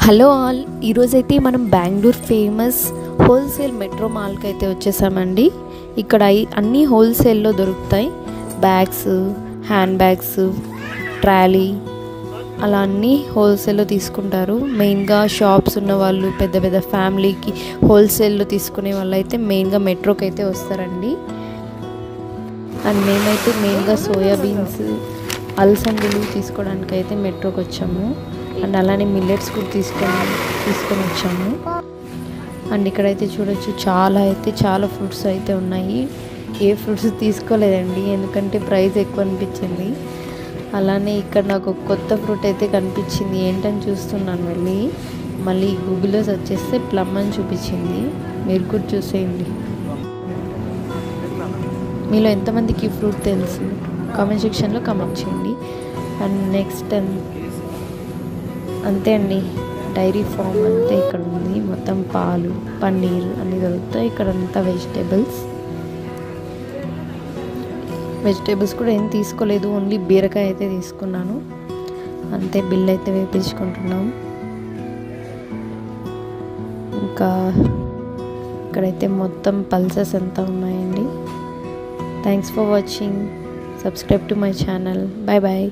Hello all, ఈరోజైతే మనం Bengaluru famous wholesale metro మాల్కి అయితే వచ్చేసామండి. ఇక్కడ అన్నీ హోల్సేల్లో దొరుకుతాయి. బ్యాగ్స్, హ్యాండ్ బ్యాగ్స్, ట్రాలీ అలా అన్నీ హోల్సేల్లో తీసుకుంటారు. మెయిన్గా షాప్స్ ఉన్న వాళ్ళు, పెద్ద పెద్ద ఫ్యామిలీకి హోల్సేల్లో తీసుకునే వాళ్ళు అయితే మెయిన్గా మెట్రోకి అయితే వస్తారండి. అండ్ మేమైతే మెయిన్గా సోయాబీన్స్, అలసందలు తీసుకోవడానికి అయితే మెట్రోకి వచ్చాము. అండ్ అలానే మిల్లెట్స్ కూడా తీసుకొని వచ్చాము. అండ్ ఇక్కడైతే చూడొచ్చు, చాలా ఫ్రూట్స్ అయితే ఉన్నాయి. ఏ ఫ్రూట్స్ తీసుకోలేదండి, ఎందుకంటే ప్రైస్ ఎక్కువ అనిపించింది. అలానే ఇక్కడ నాకు ఒక కొత్త ఫ్రూట్ అయితే కనిపించింది. ఏంటని చూస్తున్నాను, మళ్ళీ గూగుల్లో సెర్చ్ చేస్తే ప్లమ్ అని చూపించింది. మీరు కూడా చూసేయండి. మీలో ఎంతమందికి ఈ ఫ్రూట్ తెలుసు కామెంట్ సెక్షన్లో కామెంట్ చేయండి. అండ్ నెక్స్ట్ అంతే అండి, డైరీ ఫామ్ అంతే ఇక్కడ ఉంది. మొత్తం పాలు, పన్నీర్ అన్నీ దొరుకుతాయి. ఇక్కడ అంతా వెజిటేబుల్స్ కూడా ఏం తీసుకోలేదు, ఓన్లీ బీరకాయ అయితే తీసుకున్నాను. అంతే, బిల్ అయితే వేయించుకుంటున్నాం. ఇంకా ఇక్కడైతే మొత్తం పల్సెస్ అంతా ఉన్నాయండి. Thanks for watching. Subscribe to my channel. Bye bye.